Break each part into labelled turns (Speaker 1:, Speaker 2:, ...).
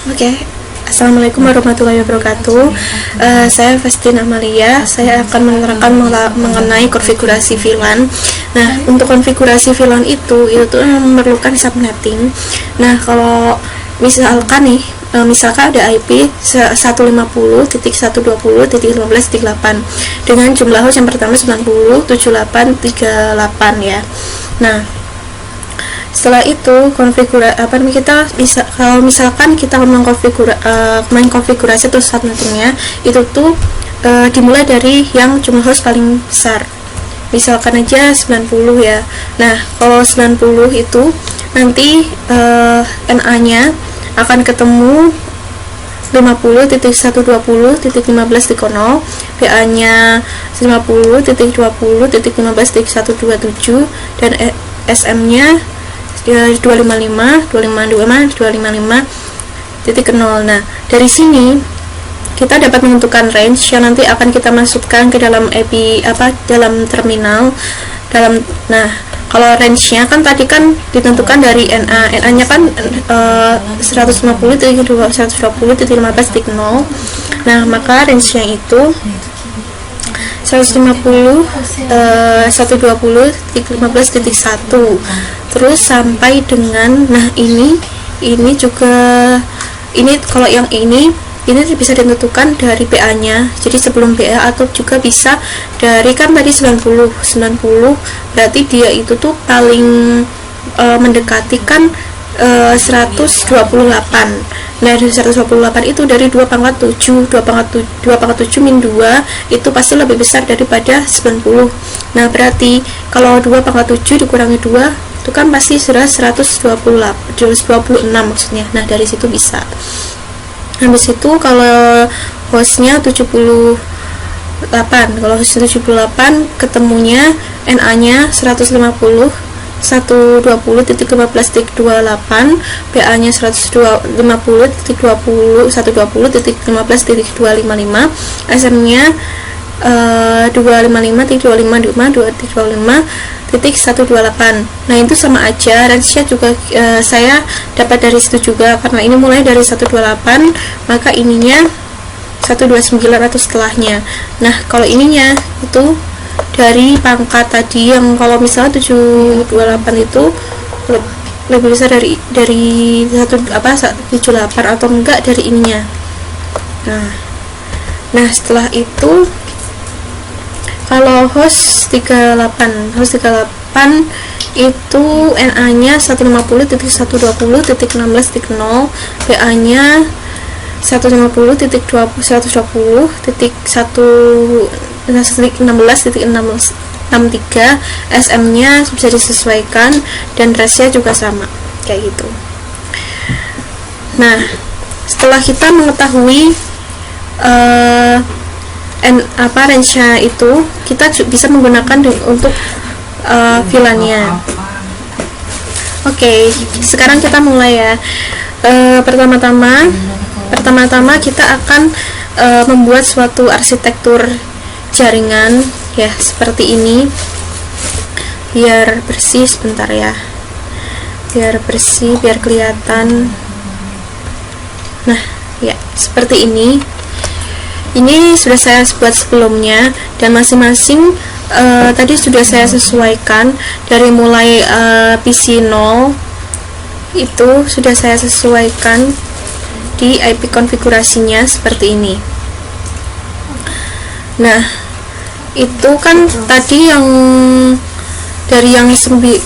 Speaker 1: Oke, Assalamualaikum warahmatullahi wabarakatuh. Saya Festin Amalia. Saya akan menerangkan mengenai konfigurasi VLAN. Nah, untuk konfigurasi VLAN itu memerlukan subnetting. Nah, kalau misalkan nih, misalkan ada IP 150.120.15.8 dengan jumlah host yang pertama 90.7838 ya. Nah, setelah itu kita bisa, kalau misalkan kita main konfigurasi atau subnettingnya itu tuh dimulai dari yang jumlah host paling besar, misalkan aja 90 ya. Nah, kalau 90 itu nanti NA nya akan ketemu 50.120.15.0, PA nya 50.20.15.127 dan SM nya 255.0. Nah, dari sini kita dapat menentukan range yang nanti akan kita masukkan ke dalam IP dalam terminal. Nah, kalau range-nya kan tadi kan ditentukan dari NA-nya kan 150.120.15.0. Nah, maka range-nya itu 120.15.1 terus sampai dengan, nah ini juga kalau yang ini bisa ditentukan dari PA nya, jadi sebelum PA atau juga bisa dari, kan tadi 90 berarti dia itu tuh paling mendekati kan 128. Nah, dari 128 itu dari 2/7 min 2 itu pasti lebih besar daripada 90. Nah, berarti kalau 2/7 dikurangi 2 itu kan pasti sudah 126 maksudnya. Nah, dari situ bisa. Habis itu kalau hostnya 78, kalau hostnya 78 ketemunya NA nya 150.120.15.28, PA nya 150.120.15.255, SM nya 255.255.225.128. Nah, itu sama aja, range-nya juga saya dapat dari situ juga, karena ini mulai dari 128, maka ininya 129 atau setelahnya. Nah, kalau ininya itu dari pangkat tadi yang kalau misalnya 728 itu lebih besar dari 78 atau enggak dari ininya. Nah, setelah itu kalau host 38 itu NA nya 150.120.16.0, PA nya 150.116.63, SM nya bisa disesuaikan dan range-nya juga sama kayak gitu. Nah, setelah kita mengetahui range-nya itu, kita bisa menggunakan untuk VLAN-nya. Oke, sekarang kita mulai ya. Pertama-tama kita akan membuat suatu arsitektur jaringan ya, seperti ini. Biar bersih sebentar ya. Biar bersih, biar kelihatan. Nah, ya, seperti ini. Ini sudah saya buat sebelumnya, dan masing-masing tadi sudah saya sesuaikan dari mulai PC 0 itu sudah saya sesuaikan di IP konfigurasinya seperti ini. Nah, itu kan tadi yang dari yang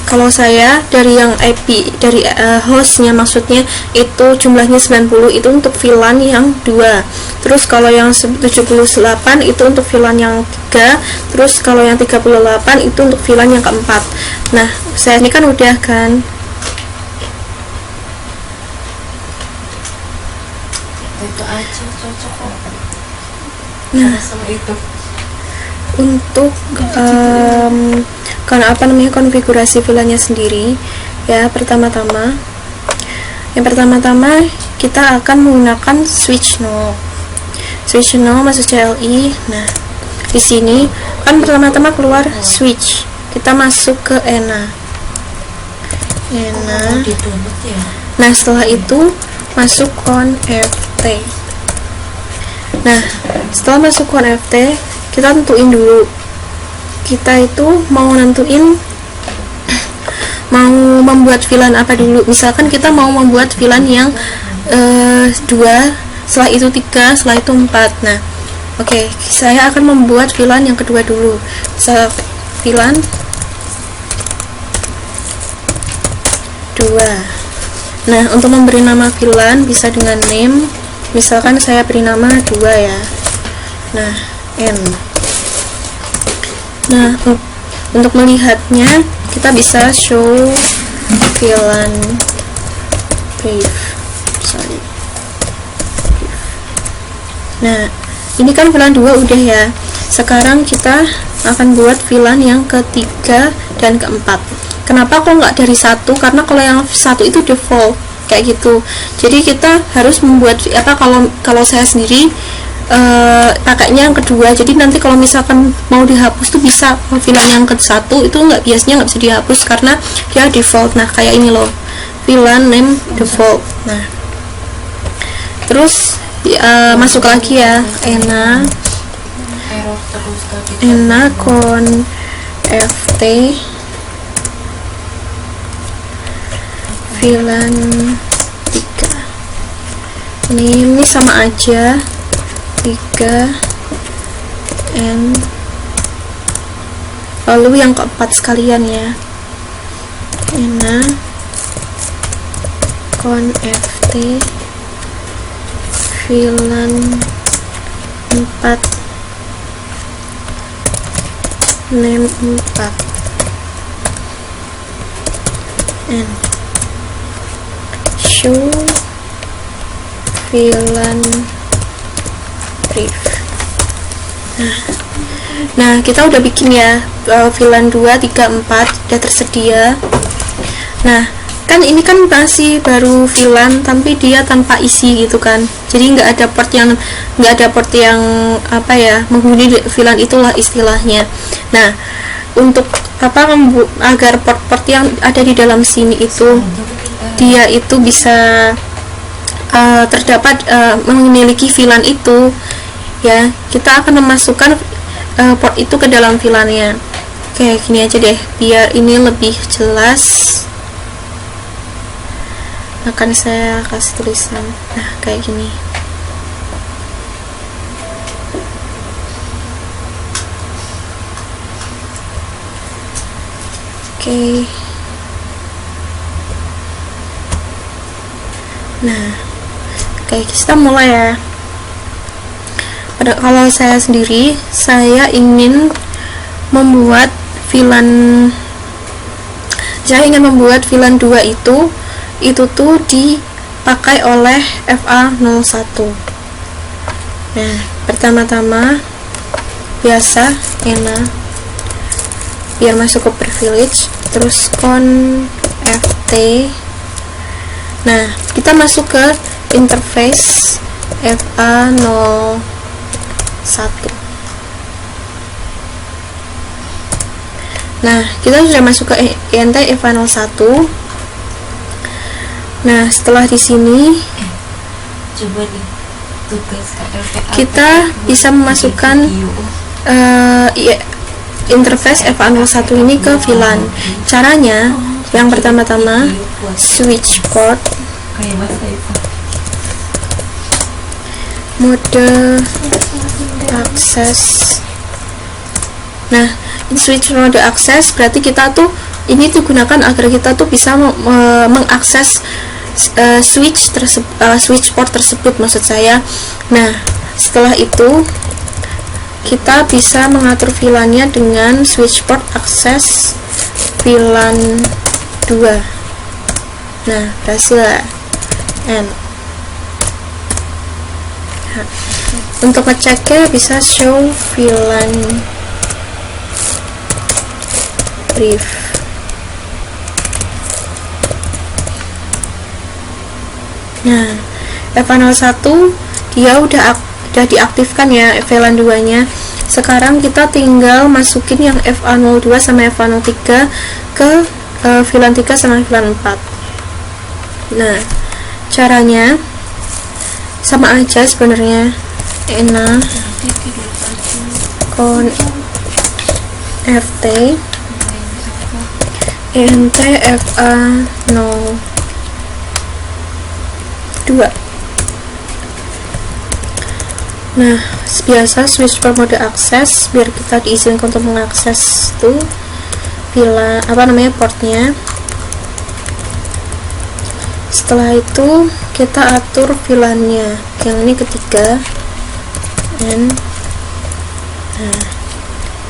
Speaker 1: kalau saya dari yang IP dari hostnya, maksudnya itu jumlahnya 90 itu untuk VLAN yang 2. Terus kalau yang 78 itu untuk VLAN yang 3. Terus kalau yang 38 itu untuk VLAN yang keempat. Nah, saya ini kan udah kan.
Speaker 2: Itu aja cocok kok.
Speaker 1: Nah,
Speaker 2: sama itu.
Speaker 1: Untuk karena konfigurasi VLAN-nya sendiri ya, pertama-tama kita akan menggunakan switch 0 masuk CLI. Nah, di sini kan pertama-tama keluar switch, kita masuk ke ENA. Nah, setelah itu masuk conft. Nah, setelah masuk conft, kita tentuin dulu kita itu mau nentuin mau membuat VLAN apa dulu. Misalkan kita mau membuat VLAN yang 2, setelah itu 3, setelah itu 4. Nah, oke, saya akan membuat VLAN yang kedua dulu. Misal VLAN 2. Nah, untuk memberi nama VLAN bisa dengan name. Misalkan saya beri nama 2 ya. Nah, N. Nah, untuk melihatnya kita bisa show VLAN brief. Nah, ini kan VLAN 2 udah ya. Sekarang kita akan buat VLAN yang ketiga dan keempat. Kenapa kok nggak dari 1? Karena kalau yang 1 itu default kayak gitu. Jadi kita harus membuat kalau saya sendiri pakainya yang kedua. Jadi nanti kalau misalkan mau dihapus tuh bisa. VLAN yang ke-1 itu biasanya nggak bisa dihapus karena dia default. Nah, kayak ini loh, VLAN name default. Nah, terus masuk lagi ya, ena conft VLAN 3. Ini sama aja, 3 N, lalu yang keempat sekalian ya, ena conft VLAN 4 name 4 and show VLAN brief. Nah, kita udah bikin ya VLAN 2, 3, 4 udah tersedia. Nah, kan ini kan masih baru VLAN tapi dia tanpa isi gitu kan, jadi nggak ada port yang apa ya, menghuni VLAN itulah istilahnya. Nah, untuk agar port-port yang ada di dalam sini itu dia itu bisa terdapat memiliki VLAN itu ya, kita akan memasukkan port itu ke dalam VLAN-nya. Kayak gini aja deh biar ini lebih jelas. Akan saya kasih tulisan, nah kayak gini. Oke. Nah, kayak kita mulai ya. Kalau saya sendiri, saya ingin membuat VLAN 2 itu tuh dipakai oleh FA01. Nah, pertama-tama biasa ena biar masuk ke privilege, terus conft. Nah, kita masuk ke interface FA01. Nah, kita sudah masuk ke int FA01. Nah, setelah di sini
Speaker 2: coba nih tugas
Speaker 1: kita bisa memasukkan interface FA01 ini ke VLAN. Caranya yang pertama-tama switch port, mode akses. Nah, ini switch mode akses berarti kita tuh ini digunakan agar kita tuh bisa mengakses switch port tersebut maksud saya. Nah, setelah itu kita bisa mengatur VLAN-nya dengan switch port akses VLAN 2. Nah, berhasil. N. Nah, untuk ngeceknya bisa show VLAN brief. Nah, FA01 dia udah diaktifkan ya VLAN 2 nya. Sekarang kita tinggal masukin yang FA02 sama FA03 ke VLAN 3 sama VLAN 4. Nah, caranya sama aja sebenarnya. ENA kon FT ENT FA 02. Nah, biasa switch port mode akses biar kita diizinkan untuk mengakses tuh portnya. Setelah itu kita atur VLAN-nya, yang ini ketiga, dan nah,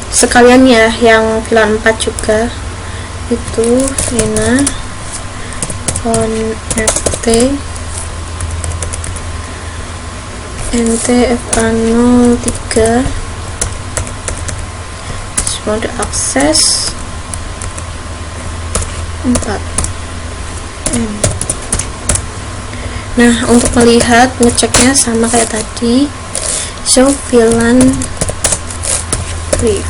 Speaker 1: sekalian ya yang VLAN 4 juga itu ENA FT NTFA 03 mode akses 4. Nah, untuk melihat ngeceknya sama kayak tadi, show VLAN brief.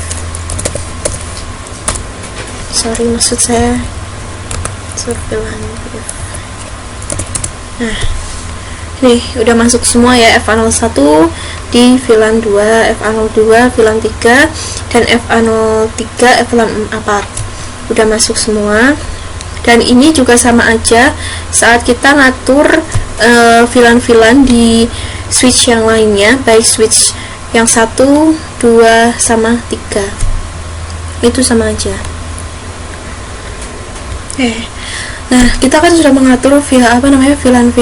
Speaker 1: Sorry, maksud saya show VLAN brief. Nah, nih udah masuk semua ya, FA01 di VLAN 2, FA02 VLAN 3, dan FA03 VLAN 4 udah masuk semua. Dan ini juga sama aja saat kita ngatur VLAN-VLAN di switch yang lainnya, baik switch yang 1, 2, sama 3, itu sama aja. Nah, kita kan sudah mengatur VLAN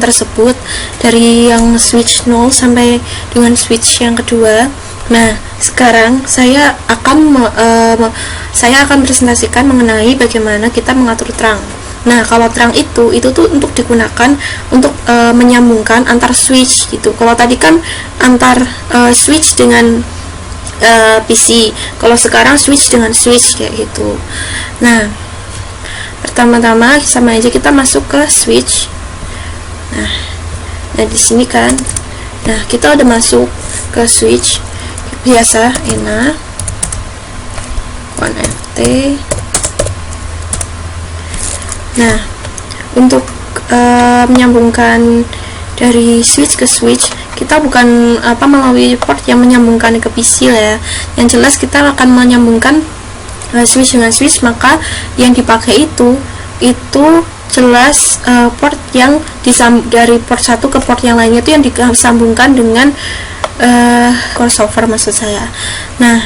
Speaker 1: tersebut dari yang switch 0 sampai dengan switch yang kedua. Nah, sekarang saya akan presentasikan mengenai bagaimana kita mengatur terang. Nah, kalau terang itu tuh untuk digunakan untuk menyambungkan antar switch gitu. Kalau tadi kan antar switch dengan PC, kalau sekarang switch dengan switch kayak gitu. Nah, pertama-tama sama aja kita masuk ke switch. Nah di sini kan, nah kita udah masuk ke switch biasa ENA FT. Nah, untuk menyambungkan dari switch ke switch, kita bukan melalui port yang menyambungkan ke PC lah ya. Yang jelas kita akan menyambungkan switch dengan switch, maka yang dipakai itu jelas port yang dari port 1 ke port yang lainnya itu yang disambungkan dengan crossover maksud saya. Nah,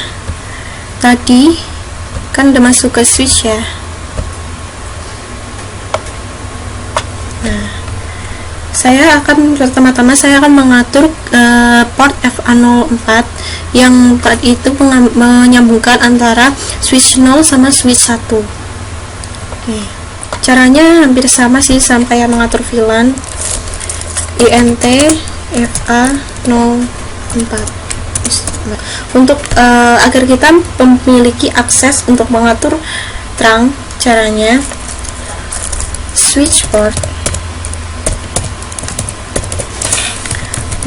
Speaker 1: tadi kan udah masuk ke switch ya. Nah, pertama-tama saya akan mengatur port FA04 yang port itu menyambungkan antara switch 0 sama switch 1. Caranya hampir sama sih sampai yang mengatur VLAN INT FA04 untuk agar kita memiliki akses untuk mengatur terang. Caranya switch port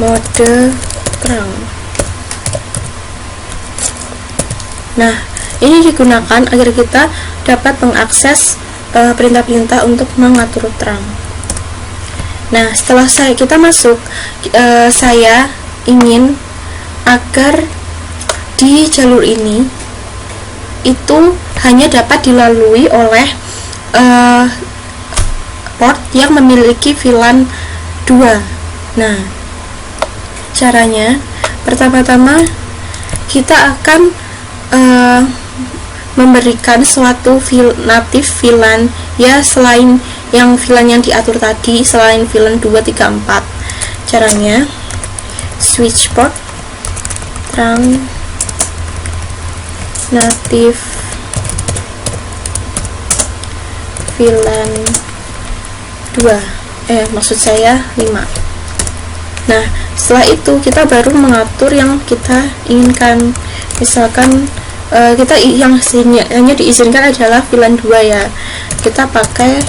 Speaker 1: mode terang. Nah, ini digunakan agar kita dapat mengakses perintah-perintah untuk mengatur terang. Nah, setelah kita masuk, saya ingin agar di jalur ini itu hanya dapat dilalui oleh port yang memiliki VLAN 2. Nah, caranya pertama-tama kita akan memberikan suatu natif VLAN ya, selain yang VLAN yang diatur tadi, selain VLAN 2, 3, 4. Caranya switch port terang natif VLAN 2, maksud saya 5. Nah, setelah itu kita baru mengatur yang kita inginkan. Misalkan kita yang hanya diizinkan adalah VLAN 2 ya, kita pakai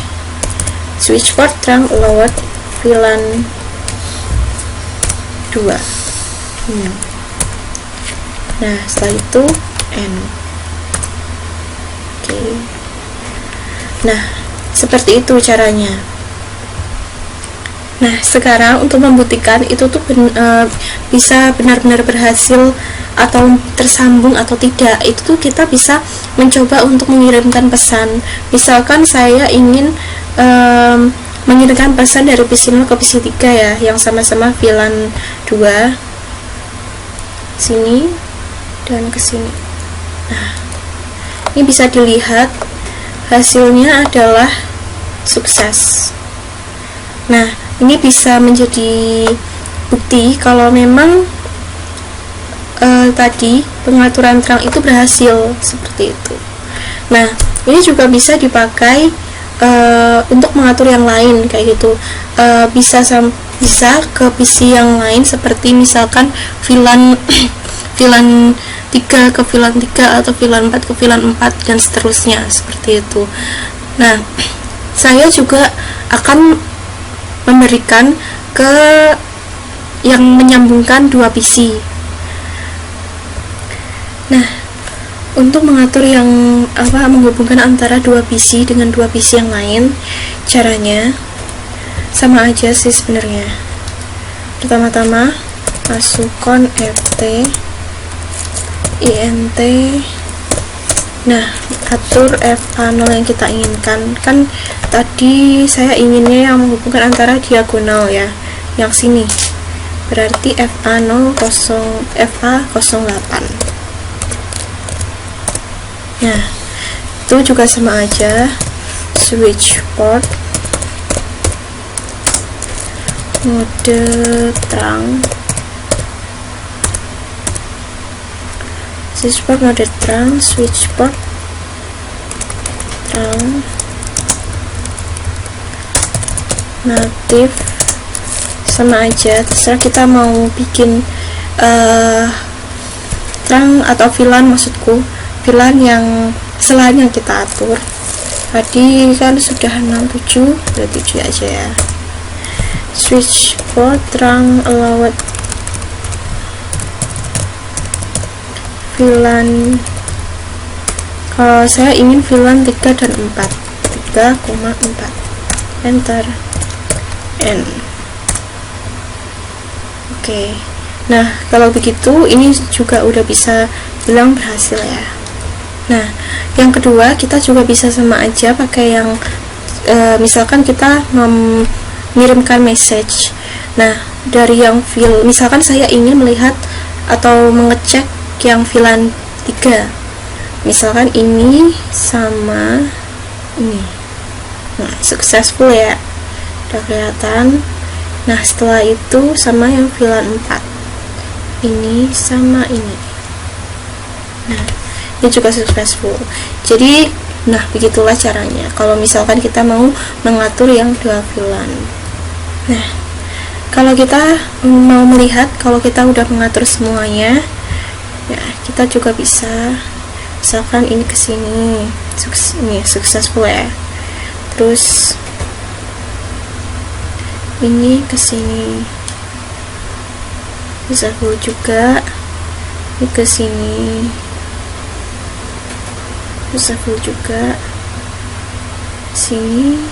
Speaker 1: switch port terang allowed VLAN 2. Nah, setelah itu N. Nah, seperti itu caranya. Nah, sekarang untuk membuktikan itu tuh bisa benar-benar berhasil atau tersambung atau tidak, itu tuh kita bisa mencoba untuk mengirimkan pesan. Misalkan saya ingin mengirimkan pesan dari PC 0 ke PC 3 ya, yang sama-sama VLAN 2 sini dan ke sini. Nah, ini bisa dilihat hasilnya adalah sukses. Nah, ini bisa menjadi bukti kalau memang tadi pengaturan terang itu berhasil seperti itu. Nah, ini juga bisa dipakai untuk mengatur yang lain kayak gitu. Bisa ke PC yang lain seperti misalkan VLAN VLAN 3 ke VLAN 3 atau VLAN 4 ke VLAN 4 dan seterusnya seperti itu. Nah, saya juga akan memberikan ke yang menyambungkan dua PC. Nah, untuk mengatur yang menghubungkan antara dua PC dengan dua PC yang lain, caranya sama aja sih sebenarnya. Pertama-tama masuk ft int. Nah, atur FA0 yang kita inginkan. Kan tadi saya inginnya yang menghubungkan antara diagonal ya, yang sini. Berarti FA08. Nah, itu juga sama aja. Switch port mode terang. Switch port mode terang, switch port terang, natif, sama aja, terserah kita mau bikin terang atau VLAN, maksudku VLAN yang selain yang kita atur tadi kan sudah 67, berarti 7 aja ya. Switch port terang allowed VLAN, kalau saya ingin VLAN 3 dan 4, 3,4, enter, N. Oke. Nah, kalau begitu ini juga udah bisa bilang berhasil ya. Nah, yang kedua kita juga bisa sama aja pakai yang misalkan kita mengirimkan message. Nah, dari yang misalkan saya ingin melihat atau mengecek yang VLAN 3, misalkan ini sama ini. Nah, successful ya, udah kelihatan. Nah, setelah itu sama yang VLAN 4, ini sama ini. Nah, ini juga successful. Jadi, nah begitulah caranya kalau misalkan kita mau mengatur yang dua VLAN. Nah, kalau kita mau melihat kalau kita udah mengatur semuanya, ya kita juga bisa, misalkan ini ke sini, ini successful ya. Terus ini ke sini, successful juga. Ini ke sini, successful juga. Sini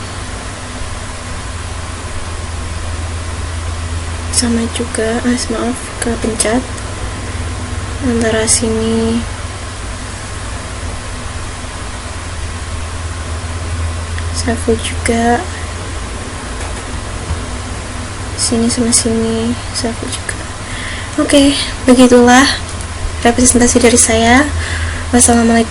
Speaker 1: sama juga. Maaf, kepencet antara sini successful juga. Sini sama sini successful juga. Oke, begitulah representasi dari saya. Wassalamualaikum.